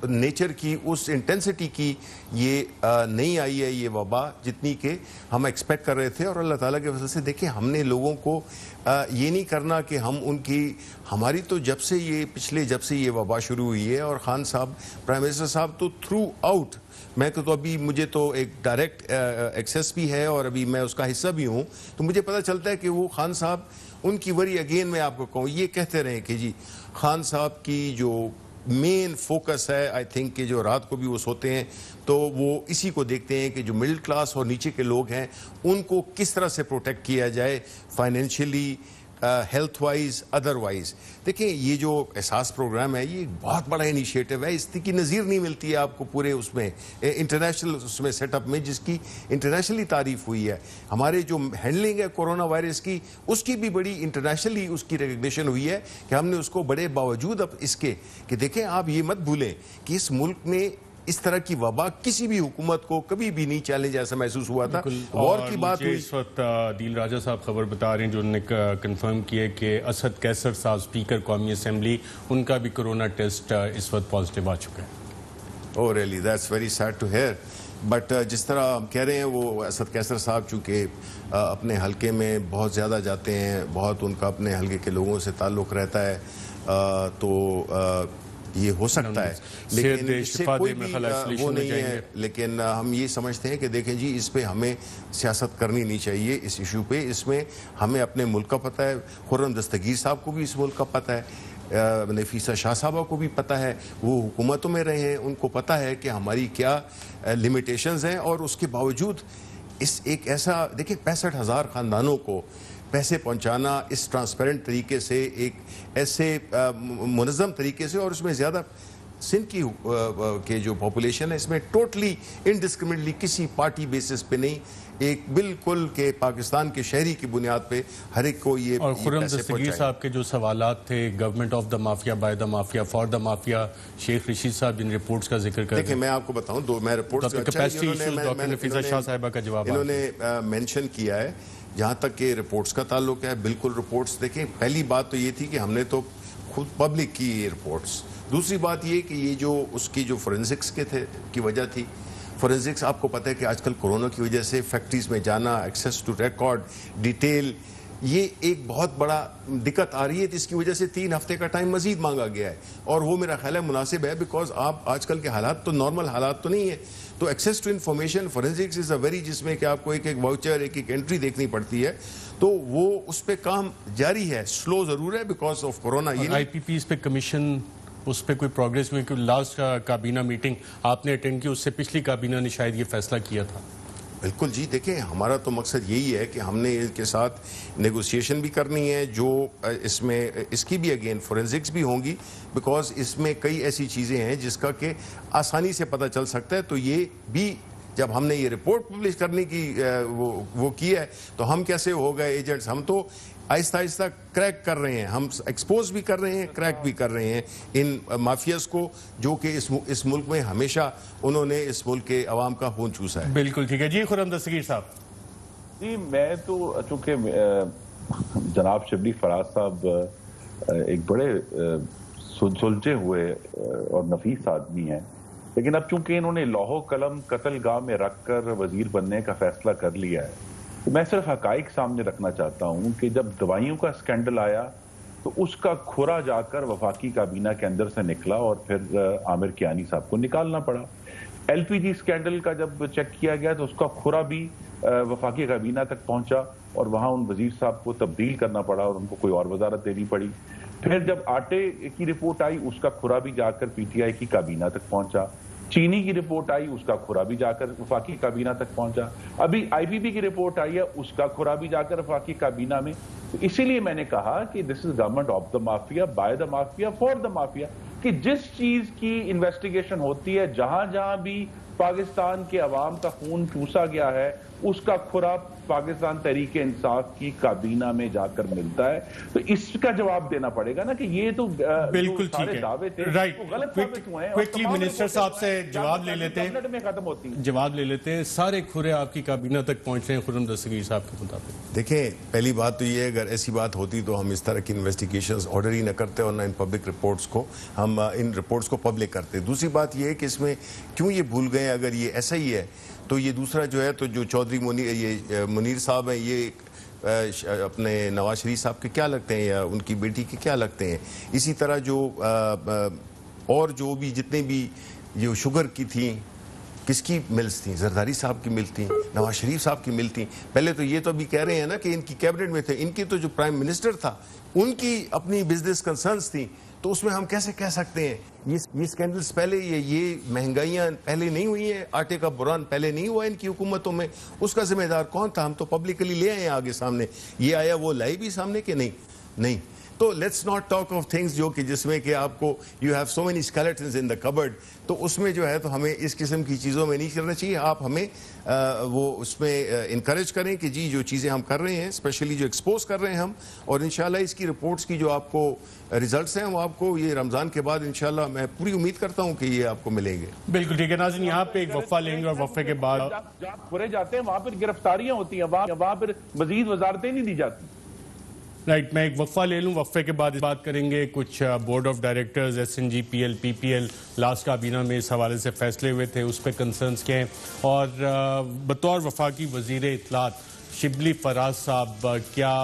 نیچر کی, اس انٹینسٹی کی یہ نہیں آئی ہے یہ وبا جتنی کہ ہم ایکسپیکٹ کر رہے تھے. اور اللہ تعالیٰ کے وجہ سے دیکھیں ہم نے لوگوں کو یہ نہیں کرنا کہ ہم ان کی, ہماری تو جب سے یہ وبا شروع ہوئی ہے, اور خان صاحب پرائم منسٹر صاحب تو تھرو آؤٹ, میں تو ابھی مجھے تو ایک ڈائریکٹ ایکسیس بھی ہے اور ابھی میں اس کا حصہ بھی ہوں, تو مجھے پتہ چلتا ہے کہ وہ خان صاحب ان کی وری اگین میں آپ کو کہوں یہ کہتے رہے کہ جی خان صاحب کی جو مین فوکس ہے, آئی تھنک کہ جو رات کو بھی وہ سوتے ہیں تو وہ اسی کو دیکھتے ہیں کہ جو مڈل کلاس اور نیچے کے لوگ ہیں ان کو کس طرح سے پروٹیکٹ کیا جائے financially, health wise, other wise. دیکھیں یہ جو احساس پروگرام ہے یہ بہت بڑا انیشیٹو ہے, اس کی نظیر نہیں ملتی ہے آپ کو پورے اس میں انٹرنیشنل اس میں سیٹ اپ میں, جس کی انٹرنیشنلی تعریف ہوئی ہے. ہمارے جو ہینڈلنگ ہے کورونا وائرس کی اس کی بھی بڑی انٹرنیشنلی اس کی ریکگنیشن ہوئی ہے کہ ہم نے اس کو بڑے باوجود اب اس کے کہ دیکھیں آپ یہ مت بھولیں کہ اس ملک میں اس طرح کی وبا کسی بھی حکومت کو کبھی بھی نہیں چیلنج ایسا محسوس ہوا تھا. اور کی بات ہوئی اس وقت عدیل راجہ صاحب خبر بتا رہے ہیں جو انہوں نے کنفرم کیا کہ اسد کیسر صاحب اسپیکر قومی اسمبلی, ان کا بھی کرونا ٹیسٹ اس وقت پازیٹیو آ چکا ہے. Oh really, that's very sad to hear. But جس طرح ہم کہہ رہے ہیں وہ اسد کیسر صاحب چونکہ اپنے حلقے میں بہت زیادہ جاتے ہیں, بہت ان کا اپنے حلقے کے لوگوں سے تعلق رہتا ہے, تو یہ ہو سکتا ہے, لیکن اس سے کوئی بھی وہ نہیں ہے. لیکن ہم یہ سمجھتے ہیں کہ دیکھیں جی اس پہ ہمیں سیاست کرنی نہیں چاہیے اس ایشو پہ. اس میں ہمیں اپنے ملک کا پتہ ہے, خرم دستگیر صاحب کو بھی اس ملک کا پتہ ہے, نفیسہ شاہ صاحبہ کو بھی پتہ ہے, وہ حکومتوں میں رہے ہیں, ان کو پتہ ہے کہ ہماری کیا لمیٹیشنز ہیں. اور اس کے باوجود اس ایک ایسا دیکھیں 65,000 خاندانوں کو پیسے پہنچانا اس ٹرانسپیرنٹ طریقے سے, ایک ایسے منظم طریقے سے, اور اس میں زیادہ سندھ کی جو پاپولیشن ہے اس میں ٹوٹلی انڈسکریمنیٹلی کسی پارٹی بیسس پہ نہیں, ایک بالکل کہ پاکستان کے شہری کی بنیاد پہ ہر ایک کو یہ اور خرم دستگیر صاحب کے جو سوالات تھے government of the mafia, by the mafia, for the mafia, Sheikh Rashid صاحب جن رپورٹس کا ذکر کر دیکھیں میں آپ کو بتاؤں میں رپورٹس ڈاکٹر نفیسہ شاہ صاحبہ کا جواب انہوں نے مینشن کیا ہے جہاں تک کہ رپورٹس کا تعلق ہے. بالکل رپورٹس دیکھیں, پہلی بات تو یہ تھی کہ ہم نے تو خود پبلک کی یہ رپورٹس. دوسری بات یہ کہ یہ جو اس کی جو فورنزکس کی وجہ تھی, فورنزکس آپ کو پتہ ہے کہ آج کل کورونا کی وجہ سے فیکٹریز میں جانا, ایکسیس ٹو ریکارڈ, ڈیٹیل, یہ ایک بہت بڑا دقت آ رہی ہے. اس کی وجہ سے 3 ہفتے کا ٹائم مزید مانگا گیا ہے, اور وہ میرا خیال ہے مناسب ہے, بیکاز آپ آج کل کے حالات تو نارمل حالات تو نہیں ہے. تو access to information forensics is a very, جس میں کہ آپ کو ایک واؤچر, ایک انٹری دیکھنی پڑتی ہے, تو وہ اس پہ کام جاری ہے, سلو ضرور ہے بیکاز آف کورونا. یہ آئی پی پیز پہ کمیشن اس پہ کوئی پروگریس ہوئی؟ کہ لاسٹ کابینہ میٹنگ آپ نے اٹینڈ کی, اس سے پچھلی کابینہ نے شاید یہ فیصلہ کیا تھا. بالکل جی, دیکھیں ہمارا تو مقصد یہی ہے کہ ہم نے ان کے ساتھ نیگوسیشن بھی کرنی ہے, جو اس میں اس کی بھی اگین فورنزکس بھی ہوں گی, بیکاز اس میں کئی ایسی چیزیں ہیں جس کا کہ آسانی سے پتہ چل سکتا ہے. تو یہ بھی جب ہم نے یہ رپورٹ پبلش کرنے کی وہ کی ہے تو ہم کیسے ہو گئے ایجنٹس؟ ہم تو آہستہ آہستہ کریک کر رہے ہیں, ہم ایکسپوز بھی کر رہے ہیں, کریک بھی کر رہے ہیں ان مافیاز کو جو کہ اس ملک میں ہمیشہ انہوں نے اس ملک کے عوام کا خون چوسا ہے. بالکل ٹھیک ہے. جی خرم دستگیر صاحب. جی میں تو چونکہ جناب شبلی فراز صاحب ایک بڑے سلجھے ہوئے اور نفیس آدمی ہیں, لیکن اب چونکہ انہوں نے لوح و قلم قتل گاہ میں رکھ کر وزیر بننے کا فیصلہ کر لیا ہے, تو میں صرف حقائق سامنے رکھنا چاہتا ہوں کہ جب دوائیوں کا اسکینڈل آیا تو اس کا کھرا جا کر وفاقی کابینہ کے اندر سے نکلا اور پھر عامر کیانی صاحب کو نکالنا پڑا. ایل پی جی اسکینڈل کا جب چیک کیا گیا تو اس کا کھرا بھی وفاقی کابینہ تک پہنچا اور وہاں ان وزیر صاحب کو تبدیل کرنا پڑا اور ان کو کوئی اور وزارت دینی پڑی. پھر جب آٹے کی رپورٹ آئی اس کا کھرا بھی جا کر پی ٹی آئی کی کابینہ تک پہنچا. چینی کی رپورٹ آئی اس کا کھرا بھی جا کر وفاقی کابینہ تک پہنچا. ابھی آئی پی پی کی رپورٹ آئی ہے اس کا کھرا بھی جا کر وفاقی کابینہ میں. تو اسی لیے میں نے کہا کہ this is government of the mafia, by the mafia, for the mafia, کہ جس چیز کی انویسٹیگیشن ہوتی ہے جہاں جہاں بھی پاکستان کے عوام کا خون چوسا گیا ہے اس کا کھرا پاکستان تحریک انصاف کی کابینہ میں جا کر ملتا ہے. تو اس کا جواب دینا پڑے گا نا کہ یہ تو بالکل ٹھیک ہے, رائٹ. کوئکلی منسٹر صاحب سے جواب لے لیتے ہیں, جواب لے لیتے ہیں. سارے کھرے آپ کی کابینہ تک پہنچ رہے ہیں خرم دستگیر صاحب کے مطابق. دیکھیں پہلی بات تو یہ ہے اگر ایسی بات ہوتی تو ہم اس طرح کی انویسٹیگیشنز آرڈر ہی نہ کرتے اور نہ ان پبلک رپورٹس کو ہم ان رپورٹس کو پبلک کرتے. دوسری بات یہ ہے کہ اس میں کیوں یہ بھول گئے, اگر یہ ایسا ہی ہے تو یہ دوسرا جو ہے تو جو چودھری منیر صاحب ہیں یہ اپنے نواز شریف صاحب کے کیا لگتے ہیں یا ان کی بیٹی کے کیا لگتے ہیں. اسی طرح جو اور جو بھی جتنے بھی جو شوگر کی تھیں کس کی ملز تھیں, زرداری صاحب کی مل تھیں, نواز شریف صاحب کی مل تھیں. پہلے تو یہ تو ابھی کہہ رہے ہیں نا کہ ان کی کیبنٹ میں تھے, ان کی تو جو پرائم منسٹر تھا ان کی اپنی بزنس کنسرنز تھیں. تو اس میں ہم کیسے کہہ سکتے ہیں یہ اسکینڈلز پہلے یہ مہنگائیاں پہلے نہیں ہوئی ہیں, آٹے کا بحران پہلے نہیں ہوا ان کی حکومتوں میں, اس کا ذمہ دار کون تھا؟ ہم تو پبلکلی لے آئے ہیں آگے سامنے. یہ آیا وہ لائی بھی سامنے کہ نہیں. تو let's not talk of things جو کہ جس میں کہ آپ کو you have so many skeletons in the cupboard. تو اس میں جو ہے تو ہمیں اس قسم کی چیزوں میں نہیں کرنا چاہیے. آپ ہمیں وہ اس میں انکریج کریں کہ جی جو چیزیں ہم کر رہے ہیں اسپیشلی جو ایکسپوز کر رہے ہیں ہم, اور انشاءاللہ اس کی رپورٹس کی جو آپ کو ریزلٹس ہیں وہ آپ کو یہ رمضان کے بعد انشاءاللہ میں پوری امید کرتا ہوں کہ یہ آپ کو ملیں گے. بالکل ٹھیک ہے ناظرین, یہاں پہ ایک وقفہ لیں گے اور وقفے کے بعد جہاں کھرے جاتے ہیں وہاں پر گرفتاریاں ہوتی ہیں, وہاں پر مزید وزارتیں نہیں دی جاتی. رائٹ, میں ایک وقفہ لے لوں, وقفے کے بعد بات کریں گے. کچھ board of directors S N G P L P P L last کابینہ میں اس حوالے سے فیصلے ہوئے تھے, اس پہ کنسرنز کیا ہیں, اور بطور وفاقی وزیر اطلاعات شبلی فراز صاحب کیا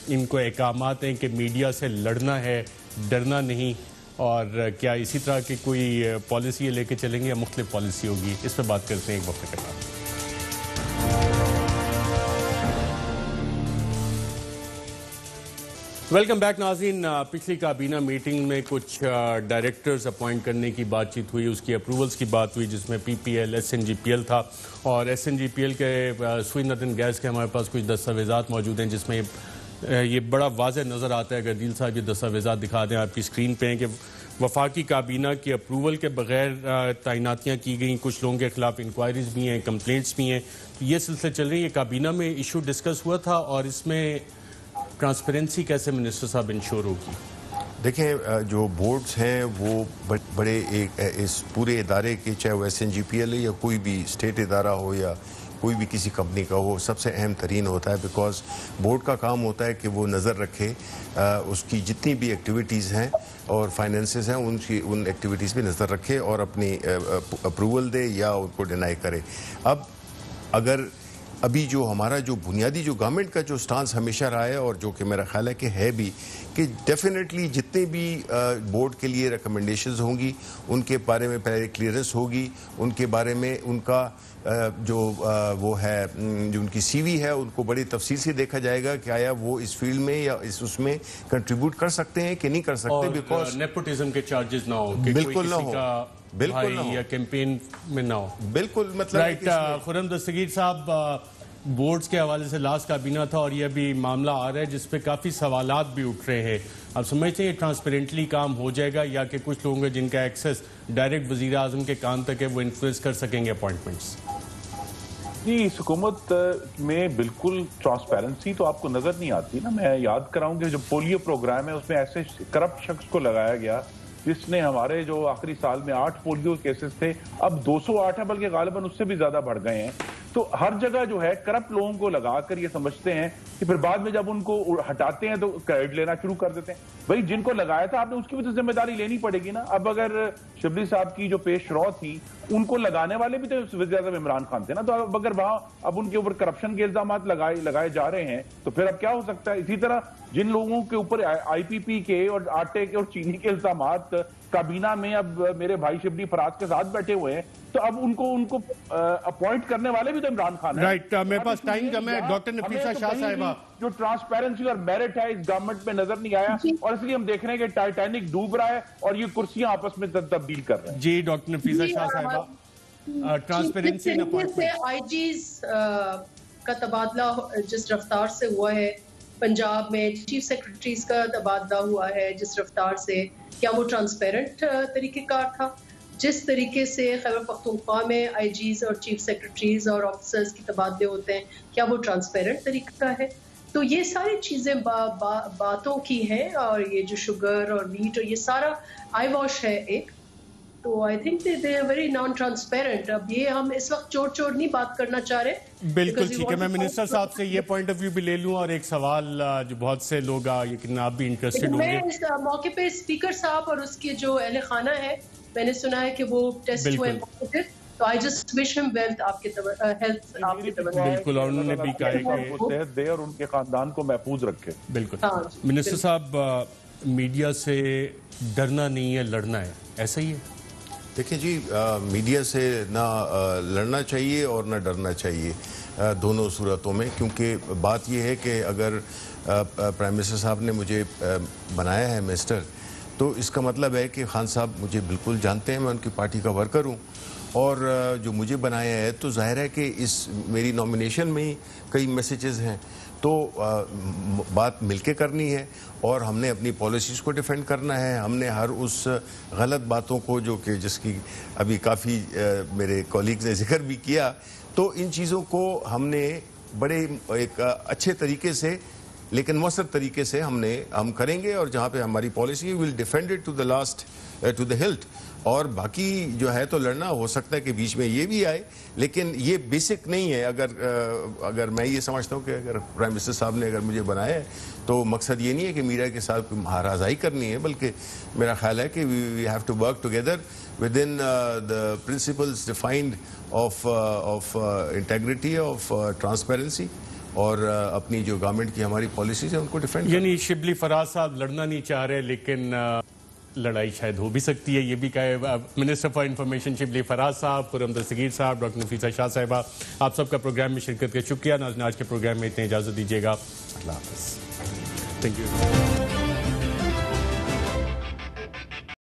ان کو احکامات ہیں کہ میڈیا سے لڑنا ہے, ڈرنا نہیں, اور کیا اسی طرح کی کوئی پالیسی لے کے چلیں گے یا مختلف پالیسی ہوگی, اس پہ بات کرتے ہیں ایک وقفے کے بعد. ویلکم بیک ناظرین. پچھلی کابینہ میٹنگ میں کچھ ڈائریکٹرز اپوائنٹ کرنے کی بات چیت ہوئی, اس کی اپروولز کی بات ہوئی, جس میں P P L S N G P L تھا, اور S N G P L کے سوئی نردن گیس کے ہمارے پاس کچھ دستاویزات موجود ہیں جس میں یہ بڑا واضح نظر آتا ہے. اگر دل صاحب یہ دستاویزات دکھا دیں آپ کی اسکرین پہ, ہیں کہ وفاقی کابینہ کی اپروول کے بغیر تعیناتیاں کی گئیں, کچھ لوگوں کے خلاف انکوائریز بھی ہیں, کمپلینٹس بھی ہیں. یہ سلسلے چل رہی ہے. یہ کابینہ میں ایشو ڈسکس ہوا تھا, اور اس میں ٹرانسپیرنسی کیسے منسٹر صاحب انشور ہوگی؟ دیکھیں جو بورڈز ہیں وہ بڑے ایک اس پورے ادارے کے, چاہے وہ S N G P L ہے یا کوئی بھی اسٹیٹ ادارہ ہو یا کوئی بھی کسی کمپنی کا ہو, سب سے اہم ترین ہوتا ہے. بیکاز بورڈ کا کام ہوتا ہے کہ وہ نظر رکھے اس کی جتنی بھی ایکٹیویٹیز ہیں اور فائنینسز ہیں ان ایکٹیویٹیز پہ نظر رکھے اور اپنی اپروول دے یا ان کو ڈینائی کرے. اب اگر ابھی جو ہمارا جو بنیادی جو گورنمنٹ کا جو سٹانس ہمیشہ رہا ہے, اور جو کہ میرا خیال ہے کہ ہے بھی, کہ ڈیفینیٹلی جتنے بھی بورڈ کے لیے ریکمنڈیشنز ہوں گی ان کے بارے میں پہلے کلیئرنس ہوگی, ان کے بارے میں ان کا جو وہ ہے جو ان کی سی وی ہے ان کو بڑی تفصیل سے دیکھا جائے گا کہ آیا وہ اس فیلڈ میں یا اس میں کنٹریبیوٹ کر سکتے ہیں کہ نہیں کر سکتے. بیکاز نیپوٹزم کے چارجز نہ ہو, بالکل نہ ہو, بالکل یا کیمپین میں نہ ہو. بالکل مطلب رائٹ. خرم دستگیر صاحب, بورڈز کے حوالے سے لاسٹ کابینہ تھا اور یہ بھی معاملہ آ رہا ہے جس پہ کافی سوالات بھی اٹھ رہے ہیں. آپ سمجھتے ہیں یہ ٹرانسپیرنٹلی کام ہو جائے گا, یا کہ کچھ لوگوں جن کا ایکسس ڈائریکٹ وزیر اعظم کے کان تک ہے وہ انفلوئنس کر سکیں گے اپوائنٹمنٹس؟ جی اس حکومت میں بالکل ٹرانسپیرنسی تو آپ کو نظر نہیں آتی نا. میں یاد کراؤں کہ جو پولیو پروگرام ہے اس میں ایسے کرپٹ شخص کو لگایا گیا جس نے ہمارے جو آخری سال میں 8 پولیو کیسز تھے اب 208 ہیں, بلکہ غالباً اس سے بھی زیادہ بڑھ گئے ہیں. تو ہر جگہ جو ہے کرپٹ لوگوں کو لگا کر یہ سمجھتے ہیں کہ پھر بعد میں جب ان کو ہٹاتے ہیں تو کریڈٹ لینا شروع کر دیتے ہیں. بھائی جن کو لگایا تھا آپ نے اس کی بھی تو ذمہ داری لینی پڑے گی نا. اب اگر شبلی صاحب کی جو پیش رو تھی ان کو لگانے والے بھی تو وزیر اعظم عمران خان تھے نا. تو اب اگر وہاں اب ان کے اوپر کرپشن کے الزامات لگائے جا رہے ہیں تو پھر اب کیا ہو سکتا ہے. اسی طرح جن لوگوں کے اوپر آئی پی پی کے اور آٹے کے اور چینی کے الزامات کابینہ میں اب میرے بھائی شبلی فراز کے ساتھ بیٹھے ہوئے ہیں تو اب ان کو اپوائنٹ کرنے والے بھی تو عمران خان ہیں. رائٹ, میرے پاس ٹائم کم ہے. ڈاکٹر نفیسہ شاہ صاحبہ, جو ٹرانسپیرنسی اور میرٹ ہے اس گورنمنٹ میں نظر نہیں آیا اور اس لیے ہم دیکھ رہے ہیں کہ ٹائٹینک ڈوب رہا ہے اور یہ کرسیاں آپس میں تبدیل کر رہے ہیں. جی ڈاکٹر نفیسہ شاہ صاحبہ, ٹرانسپیرنسی ان اپوائنٹمنٹ, آئی جیز کا تبادلہ جس رفتار سے ہوا ہے پنجاب میں, چیف سیکرٹریز کا تبادلہ ہوا ہے جس رفتار سے, کیا وہ ٹرانسپیرنٹ طریقہ کار تھا؟ جس طریقے سے خیبر پختونخوا میں آئی جیز اور چیف سیکرٹریز اور آفیسرز کے تبادلے ہوتے ہیں, کیا وہ ٹرانسپیرنٹ طریقہ ہے؟ تو یہ ساری چیزیں باتوں کی ہیں, اور یہ جو شوگر اور میٹ اور یہ سارا آئی واش ہے ایک. تو I think they are very non transparent. اب یہ ہم اس وقت چور نہیں بات کرنا چاہ رہے. بالکل ٹھیک ہے, میں منسٹر صاحب سے یہ پوائنٹ آف ویو بھی لے لوں, اور ایک سوال جو بہت سے لوگ لیکن آپ بھی انٹرسٹڈ ہوں گے. میں اس موقع پہ اسپیکر صاحب اور اس کے جو اہل خانہ ہے, میں نے سنا ہے کہ وہ ٹیسٹ ہوئے پازیٹیو, تو آئی جسٹ وش ہم ویلتھ آپ کے ہیلتھ آپ کے بالکل, اور انہوں نے بھی کہا کہ صحت دے اور ان کے خاندان کو محفوظ رکھے. بالکل. منسٹر صاحب, میڈیا سے ڈرنا نہیں ہے, لڑنا ہے, ایسا ہی ہے؟ دیکھیں جی, میڈیا سے نہ لڑنا چاہیے اور نہ ڈرنا چاہیے دونوں صورتوں میں, کیونکہ بات یہ ہے کہ اگر پرائم منسٹر صاحب نے مجھے بنایا ہے منسٹر تو اس کا مطلب ہے کہ خان صاحب مجھے بالکل جانتے ہیں, میں ان کی پارٹی کا ورکر ہوں, اور جو مجھے بنایا ہے تو ظاہر ہے کہ اس میری نامینیشن میں ہی کئی میسیجز ہیں, تو بات مل کے کرنی ہے اور ہم نے اپنی پالیسیز کو ڈیفینڈ کرنا ہے. ہم نے ہر اس غلط باتوں کو جو کہ جس کی ابھی کافی میرے کولیگز نے ذکر بھی کیا, تو ان چیزوں کو ہم نے بڑے ایک اچھے طریقے سے لیکن مؤثر طریقے سے ہم کریں گے, اور جہاں پہ ہماری policy will defend it to the last to the hilt. اور باقی جو ہے تو لڑنا ہو سکتا ہے کہ بیچ میں یہ بھی آئے, لیکن یہ بیسک نہیں ہے. اگر میں یہ سمجھتا ہوں کہ اگر پرائم منسٹر صاحب نے اگر مجھے بنایا ہے تو مقصد یہ نہیں ہے کہ میڈیا کے ساتھ ہرازائی کرنی ہے, بلکہ میرا خیال ہے کہ we have to work together with in the principles defined of integrity, of transparency, اور اپنی جو گورنمنٹ کی ہماری پالیسیز ہیں ان کو ڈیفینڈ. یعنی شبلی فراز صاحب لڑنا نہیں چاہ رہے, لیکن لڑائی شاید ہو بھی سکتی ہے, یہ بھی کہا minister for information Shibli Faraz صاحب, خرم دستگیر صاحب, ڈاکٹر نفیسہ شاہ صاحبہ, آپ سب کا پروگرام میں شرکت کا شکریہ. ناظرین, آج کے پروگرام میں اتنے اجازت دیجیے گا. اللہ حافظ. Thank you.